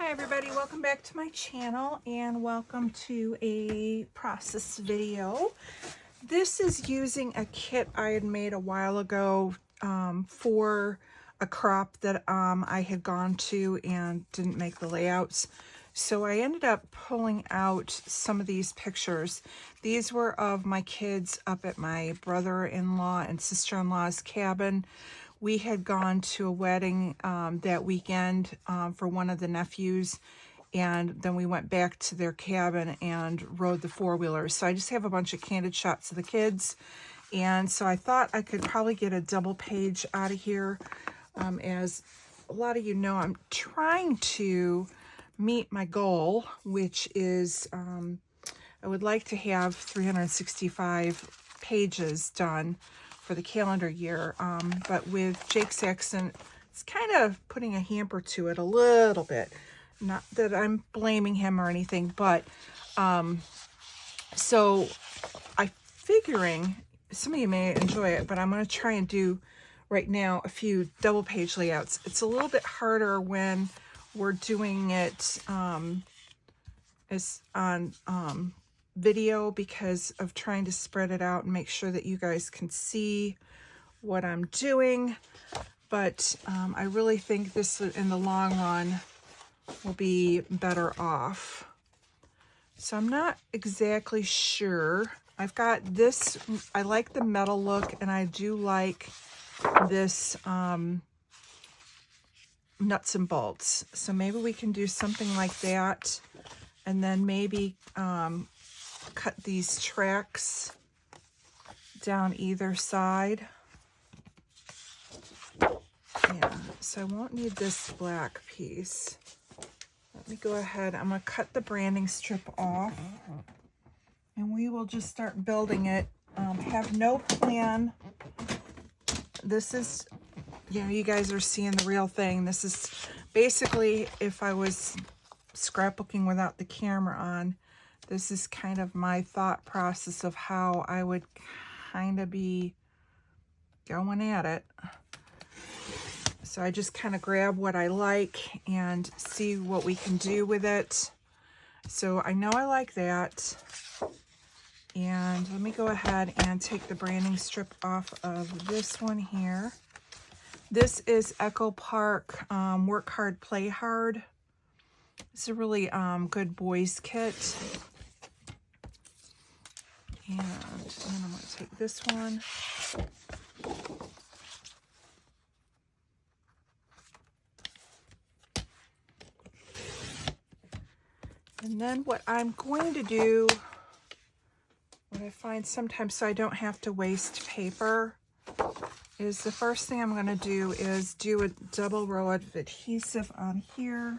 Hi everybody, welcome back to my channel and welcome to a process video. This is using a kit I had made a while ago for a crop that I had gone to and didn't make the layouts. So I ended up pulling out some of these pictures. These were of my kids up at my brother-in-law and sister-in-law's cabin. We had gone to a wedding that weekend for one of the nephews, and then we went back to their cabin and rode the four-wheelers. So I just have a bunch of candid shots of the kids, and so I thought I could probably get a double page out of here. As a lot of you know, I'm trying to meet my goal, which is I would like to have 365 pages done for the calendar year, but with Jake's accident, it's kind of putting a hamper to it a little bit. Not that I'm blaming him or anything, but so I'm figuring some of you may enjoy it, but I'm going to try and do right now a few double page layouts. It's a little bit harder when we're doing it as on video because of trying to spread it out and make sure that you guys can see what I'm doing, but I really think this in the long run will be better off. So I'm not exactly sure. I've got this, I like the metal look, and I do like this nuts and bolts, so maybe we can do something like that, and then maybe cut these tracks down either side. Yeah, so I won't need this black piece. Let me go ahead, I'm going to cut the branding strip off, and we will just start building it. Have no plan. This is, you know, you guys are seeing the real thing. This is basically, if I was scrapbooking without the camera on, this is kind of my thought process of how I would kind of be going at it. So I just kind of grab what I like and see what we can do with it. So I know I like that. And let me go ahead and take the branding strip off of this one here. This is Echo Park Work Hard, Play Hard. It's a really good boys kit. And then I'm going to take this one. And then what I'm going to do, what I find sometimes so I don't have to waste paper, is the first thing I'm going to do is do a double row of adhesive on here.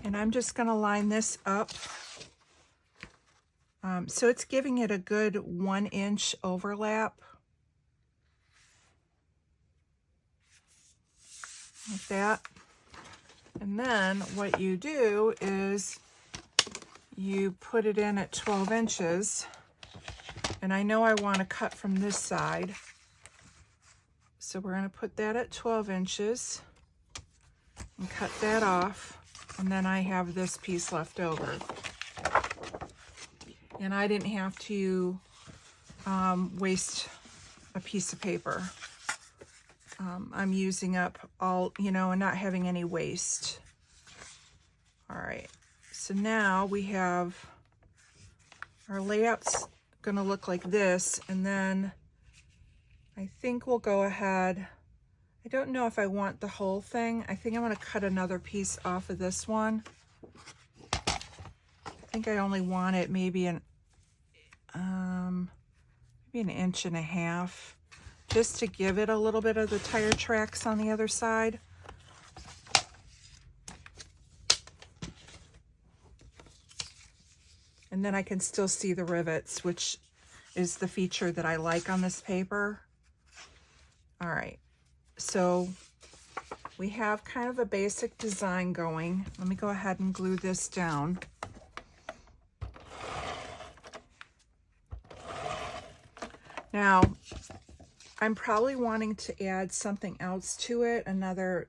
And I'm just going to line this up. So it's giving it a good 1-inch overlap. Like that. And then what you do is you put it in at 12 inches. And I know I want to cut from this side. So we're going to put that at 12 inches and cut that off. And then I have this piece left over. And I didn't have to waste a piece of paper. I'm using up all, you know, and not having any waste. All right, so now we have our layouts gonna look like this, and then I think we'll go ahead. I don't know if I want the whole thing. I think I'm gonna cut another piece off of this one. I think I only want it maybe an 1.5 inches, just to give it a little bit of the tire tracks on the other side. And then I can still see the rivets, which is the feature that I like on this paper. All right, so we have kind of a basic design going. Let me go ahead and glue this down. Now, I'm probably wanting to add something else to it, another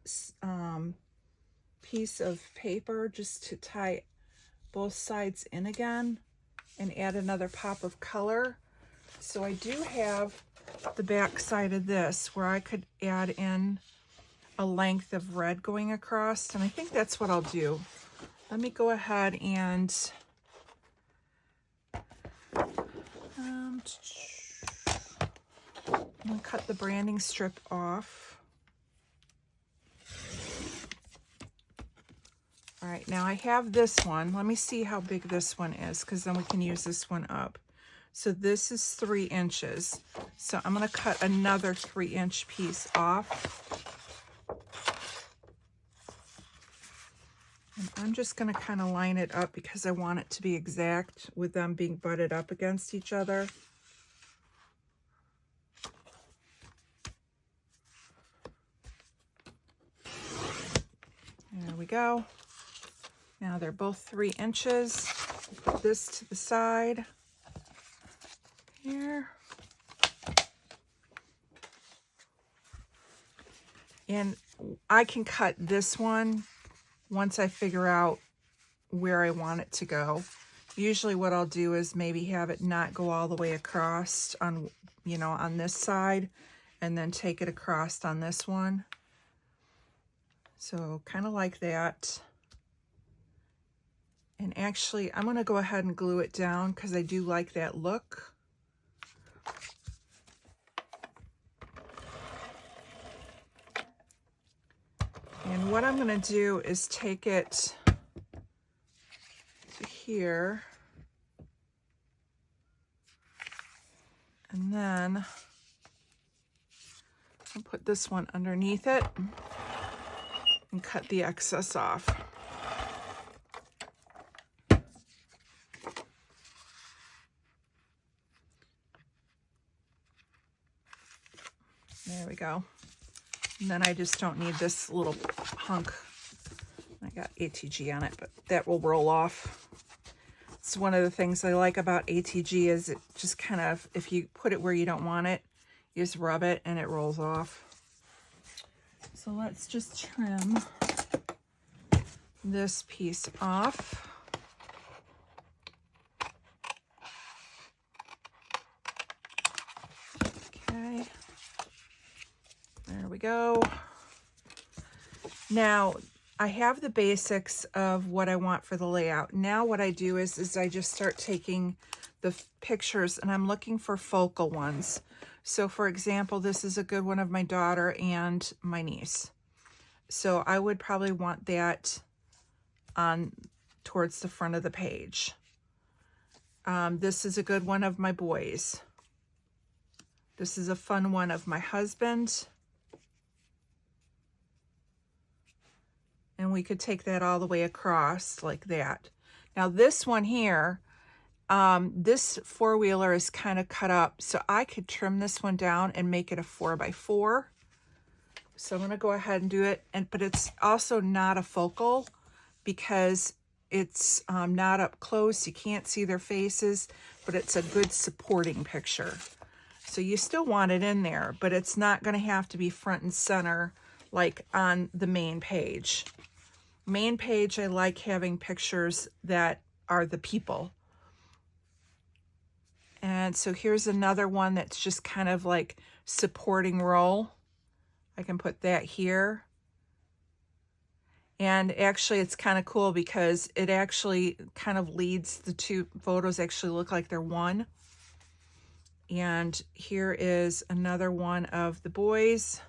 piece of paper just to tie both sides in again and add another pop of color. So I do have the back side of this where I could add in a length of red going across, and I think that's what I'll do. Let me go ahead and I'm gonna cut the branding strip off. All right, now I have this one. Let me see how big this one is, because then we can use this one up. So this is 3 inches. So I'm gonna cut another 3-inch piece off. And I'm just gonna kind of line it up because I want it to be exact with them being butted up against each other. There we go. Now they're both 3 inches. Put this to the side here. And I can cut this one once I figure out where I want it to go. Usually what I'll do is maybe have it not go all the way across on, you know, on this side, and then take it across on this one. So kind of like that. And actually, I'm going to go ahead and glue it down because I do like that look. And what I'm going to do is take it to here. And then I'll put this one underneath it and cut the excess off. There we go. And then I just don't need this little hunk. I got ATG on it, but that will roll off. It's one of the things I like about ATG is it just kind of, if you put it where you don't want it, you just rub it and it rolls off. So let's just trim this piece off. Okay. There we go. Now, I have the basics of what I want for the layout. Now what I do is I just start taking the pictures and I'm looking for focal ones. So for example, this is a good one of my daughter and my niece. So I would probably want that on towards the front of the page. This is a good one of my boys. This is a fun one of my husband. And we could take that all the way across like that. Now this one here, this 4-wheeler is kind of cut up, so I could trim this one down and make it a 4x4. So I'm gonna go ahead and do it, but it's also not a focal because it's not up close. You can't see their faces, but it's a good supporting picture. So you still want it in there, but it's not gonna have to be front and center like on the main page. Main page, I like having pictures that are the people. And so here's another one that's just kind of like supporting role. I can put that here. And actually it's kind of cool because it actually kind of leads, the two photos actually look like they're one. And here is another one of the boys,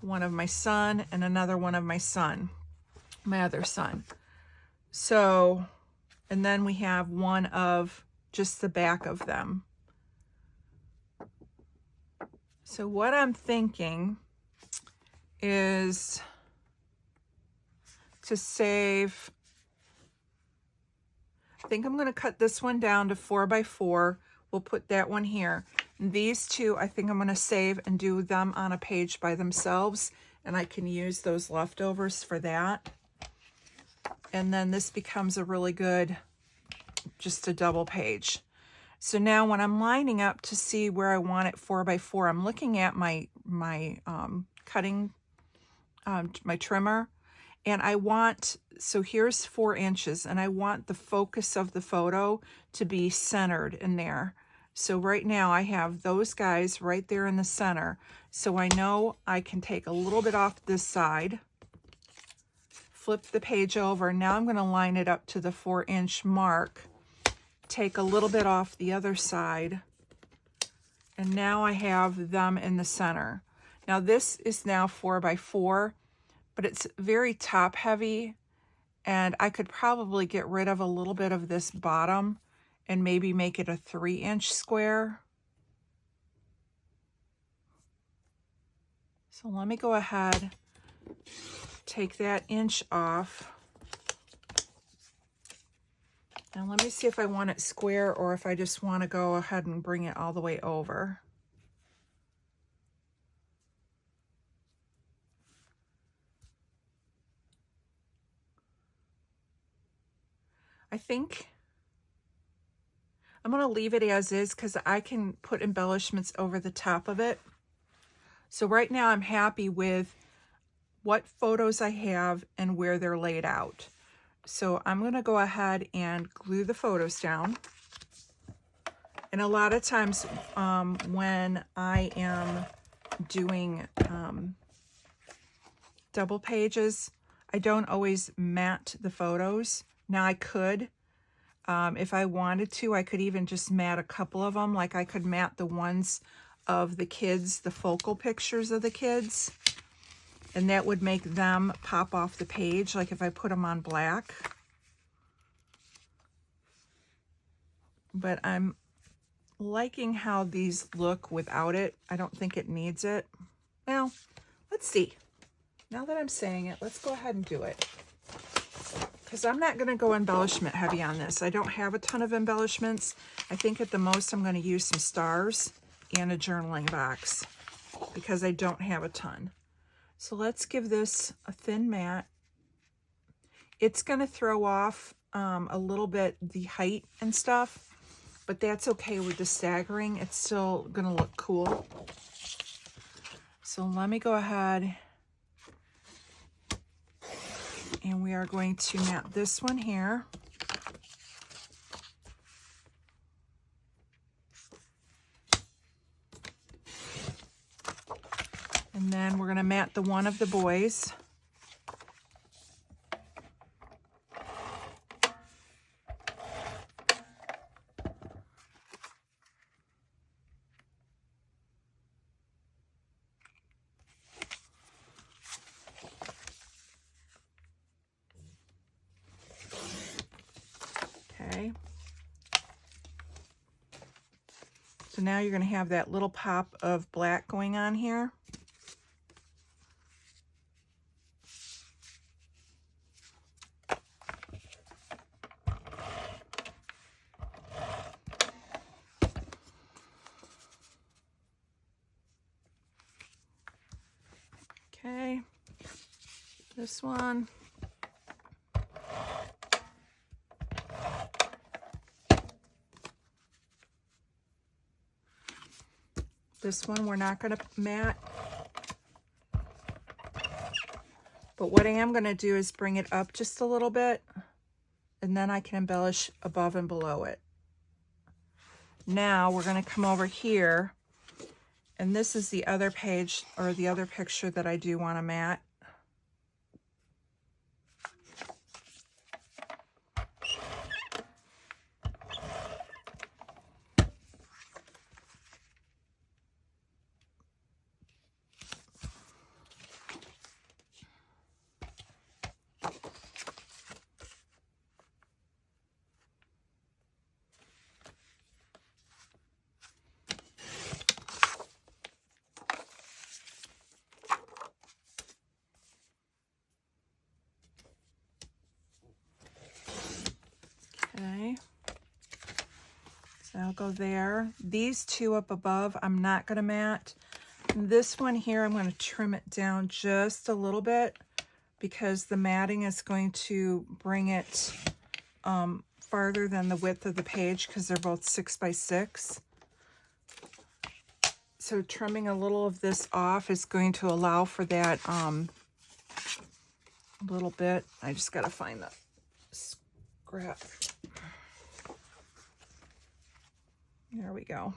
one of my son, and another one of my son, my other son. So, and then we have one of just the back of them. So what I'm thinking is to save, I think I'm going to cut this one down to 4x4. We'll put that one here. And these two, I think I'm going to save and do them on a page by themselves. And I can use those leftovers for that. And then this becomes a really good, just a double page. So now when I'm lining up to see where I want it 4x4, I'm looking at my cutting, my trimmer, and I want, so here's 4 inches, and I want the focus of the photo to be centered in there. So right now I have those guys right there in the center. So I know I can take a little bit off this side, flip the page over. Now I'm going to line it up to the 4-inch mark, take a little bit off the other side, and now I have them in the center. Now this is now 4x4, but it's very top heavy, and I could probably get rid of a little bit of this bottom and maybe make it a 3-inch square. So let me go ahead, take that inch off. And let me see if I want it square or if I just want to go ahead and bring it all the way over. I think I'm going to leave it as is because I can put embellishments over the top of it. So right now I'm happy with what photos I have and where they're laid out. So I'm going to go ahead and glue the photos down. And a lot of times when I am doing double pages, I don't always mat the photos. Now I could, if I wanted to, I could even just mat a couple of them. Like I could mat the ones of the kids, the focal pictures of the kids, and that would make them pop off the page, like if I put them on black. But I'm liking how these look without it. I don't think it needs it. Well, let's see. Now that I'm saying it, let's go ahead and do it. Because I'm not going to go embellishment heavy on this. I don't have a ton of embellishments. I think at the most I'm going to use some stars and a journaling box because I don't have a ton. So let's give this a thin mat. It's going to throw off a little bit the height and stuff, but that's okay with the staggering. It's still going to look cool. So let me go ahead and we are going to mat this one here. And then we're going to mat the one of the boys. Okay. So now you're going to have that little pop of black going on here. Okay, this one. This one we're not going to mat. But what I am going to do is bring it up just a little bit, and then I can embellish above and below it. Now we're going to come over here, and this is the other page or the other picture that I do want to mat. Okay, so I'll go there. These two up above, I'm not going to mat. This one here, I'm going to trim it down just a little bit because the matting is going to bring it farther than the width of the page because they're both 6 by 6. So trimming a little of this off is going to allow for that a little bit. I just got to find the scrap. There we go.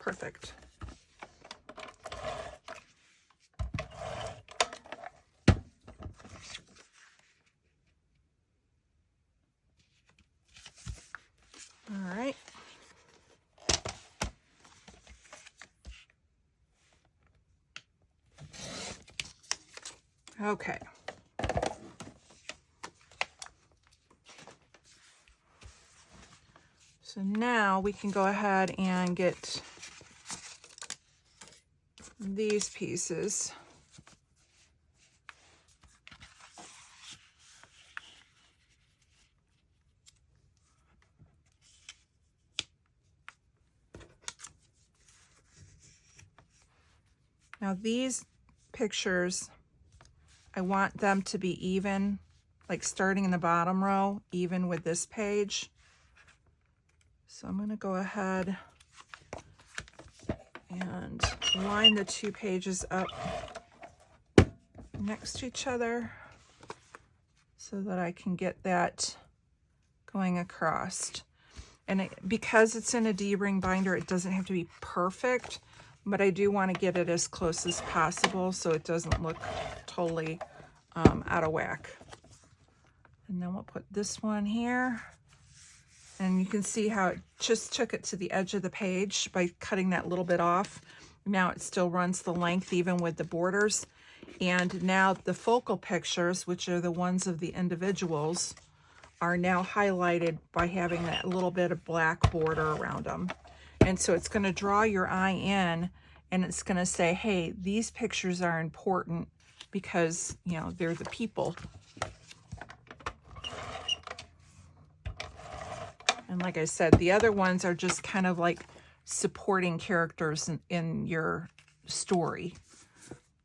Perfect. All right. Okay. So now we can go ahead and get these pieces. Now these pictures, I want them to be even, like starting in the bottom row, even with this page. So I'm going to go ahead and line the two pages up next to each other so that I can get that going across. And because it's in a D-ring binder, it doesn't have to be perfect, but I do want to get it as close as possible so it doesn't look totally out of whack. And then we'll put this one here. And you can see how it just took it to the edge of the page by cutting that little bit off. Now it still runs the length even with the borders. And now the focal pictures, which are the ones of the individuals, are now highlighted by having that little bit of black border around them. And so it's going to draw your eye in, and it's going to say, hey, these pictures are important because, you know, they're the people. And like I said, the other ones are just kind of like supporting characters in your story.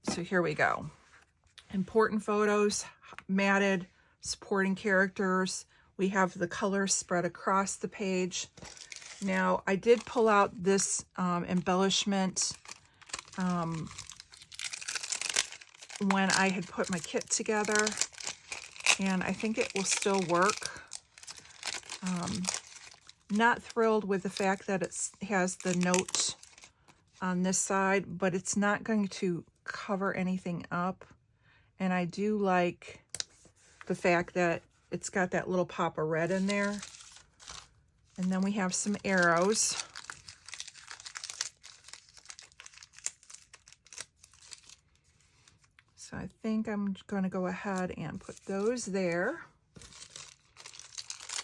So here we go. Important photos, matted, supporting characters. We have the colors spread across the page. Now, I did pull out this embellishment when I had put my kit together, and I think it will still work. Not thrilled with the fact that it has the note on this side, but it's not going to cover anything up. And I do like the fact that it's got that little pop of red in there. And then we have some arrows. So I think I'm going to go ahead and put those there.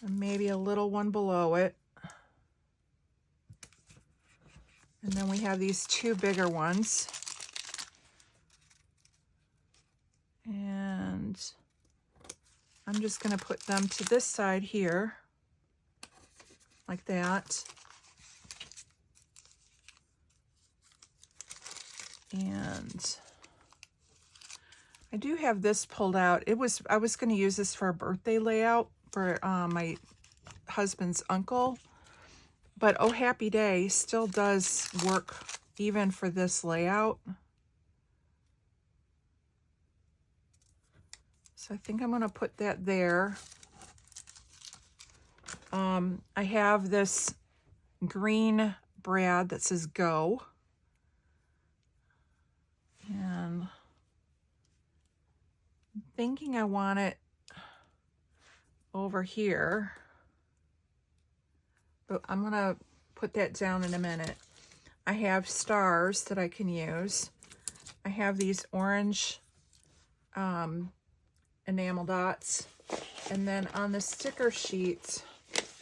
And maybe a little one below it. And then we have these two bigger ones. And I'm just going to put them to this side here, like that. And I do have this pulled out. I was going to use this for a birthday layout for my husband's uncle, but Oh Happy Day still does work even for this layout. So I think I'm going to put that there. I have this green brad that says go. And I'm thinking I want it over here. But I'm going to put that down in a minute. I have stars that I can use. I have these orange enamel dots. And then on the sticker sheet,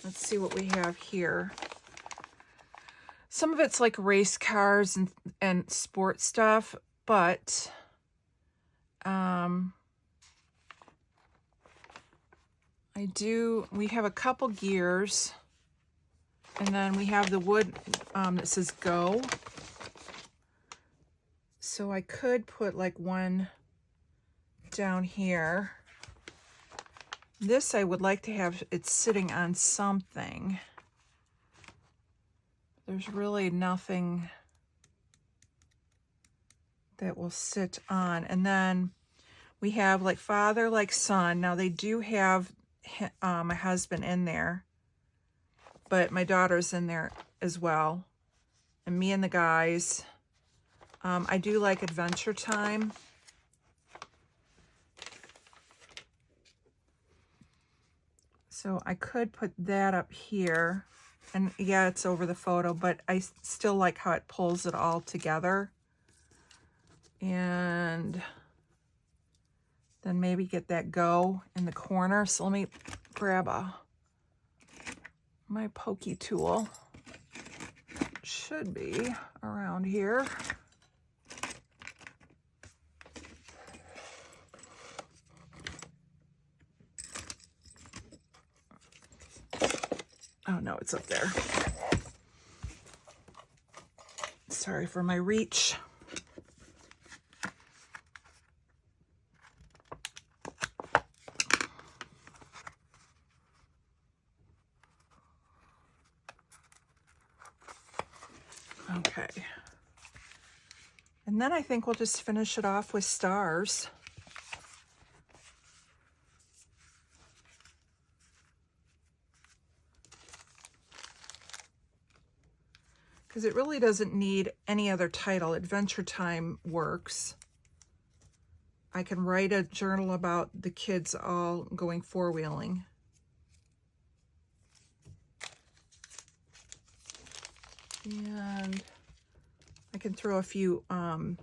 let's see what we have here. Some of it's like race cars and sports stuff, but we have a couple gears, and then we have the wood that says go. So I could put like one down here. This I would like to have it sitting on something. There's really nothing that will sit on. And then we have like father, like son. Now they do have my husband in there, but my daughter's in there as well. And me and the guys. I do like Adventure Time. So I could put that up here. And yeah, it's over the photo, but I still like how it pulls it all together. And then maybe get that go in the corner. So let me grab my pokey tool. Should be around here. Oh no, it's up there. Sorry for my reach. Okay. And then I think we'll just finish it off with stars. Because it really doesn't need any other title. Adventure Time works. I can write a journal about the kids all going four-wheeling. And I can throw a few of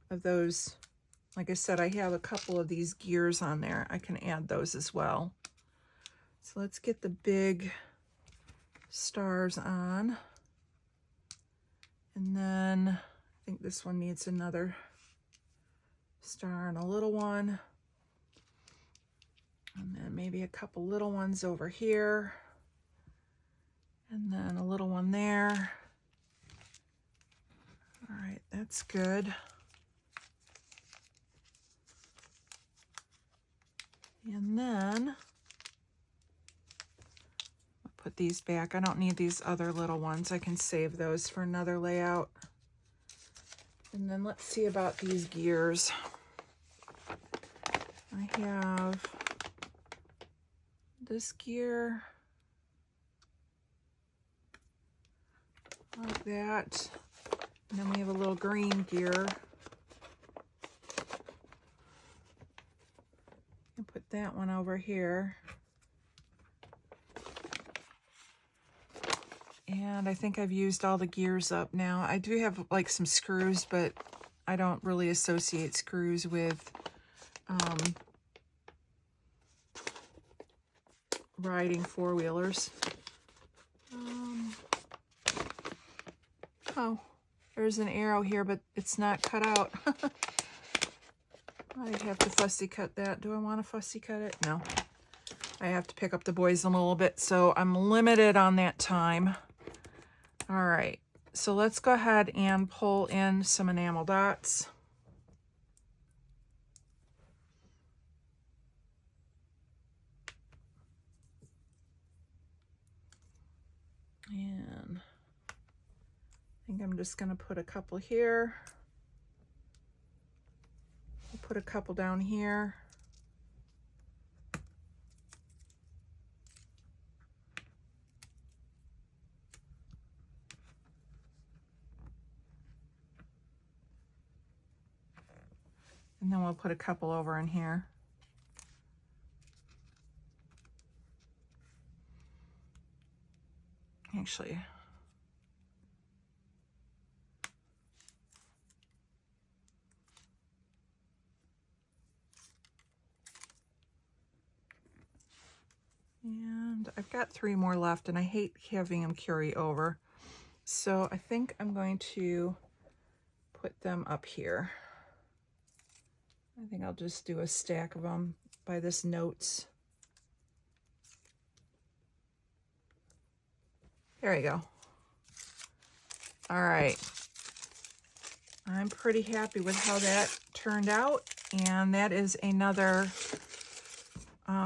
those. Like I said, I have a couple of these gears on there. I can add those as well. So let's get the big stars on. And then I think this one needs another star and a little one. And then maybe a couple little ones over here. And then a little one there. All right, that's good. And then I'll put these back. I don't need these other little ones. I can save those for another layout. And then let's see about these gears. I have this gear like that. And then we have a little green gear. I'll put that one over here. And I think I've used all the gears up now. I do have like some screws, but I don't really associate screws with riding four-wheelers. Oh, there's an arrow here, but it's not cut out. I'd have to fussy cut that. Do I want to fussy cut it? No. I have to pick up the boys a little bit, so I'm limited on that time. All right, so let's go ahead and pull in some enamel dots. And I think I'm just going to put a couple here. I'll put a couple down here. And then we'll put a couple over in here. Actually, and I've got 3 more left, and I hate having them carry over. So I think I'm going to put them up here. I think I'll just do a stack of them by this notes. There we go. All right. I'm pretty happy with how that turned out. And that is another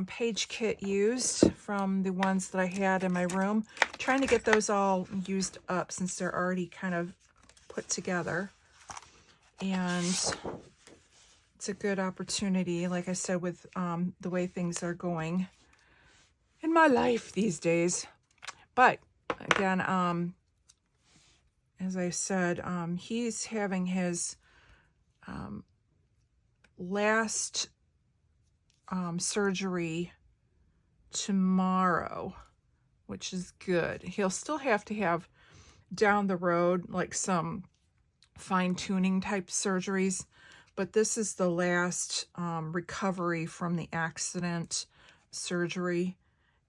page kit used from the ones that I had in my room. Trying to get those all used up since they're already kind of put together. And it's a good opportunity, like I said, with the way things are going in my life these days. But again, as I said, he's having his last surgery tomorrow, which is good. He'll still have to have down the road like some fine-tuning type surgeries, but this is the last recovery from the accident surgery,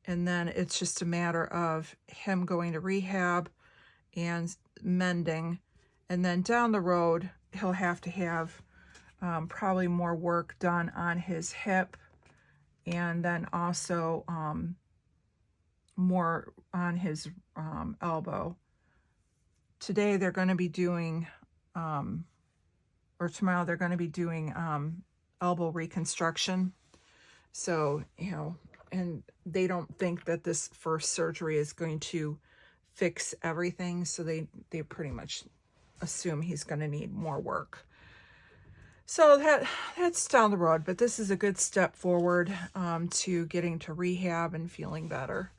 and then it's just a matter of him going to rehab and mending, and then down the road he'll have to have probably more work done on his hip, and then also more on his elbow. Today they're going to be doing, or tomorrow they're going to be doing elbow reconstruction. So, you know, and they don't think that this first surgery is going to fix everything. So they pretty much assume he's going to need more work. So that's down the road, but this is a good step forward to getting to rehab and feeling better.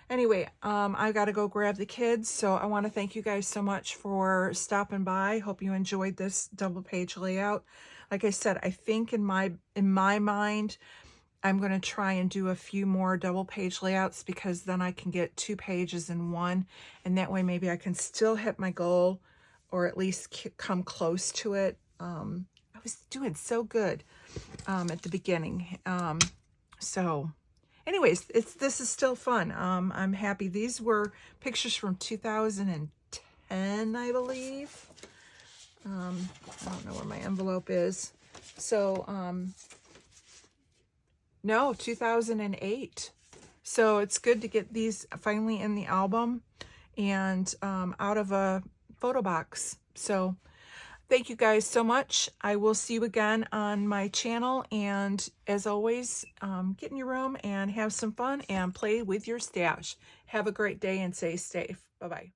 Anyway, I got to go grab the kids, so I want to thank you guys so much for stopping by. Hope you enjoyed this double page layout. Like I said, I think in my mind, I'm going to try and do a few more double page layouts, because then I can get 2 pages in one, and that way maybe I can still hit my goal, or at least come close to it. I was doing so good at the beginning. So anyways, this is still fun. I'm happy. These were pictures from 2010, I believe. I don't know where my envelope is. So, no, 2008. So it's good to get these finally in the album and out of a photo box. So thank you guys so much. I will see you again on my channel. And as always, get in your room and have some fun and play with your stash. Have a great day and stay safe. Bye-bye.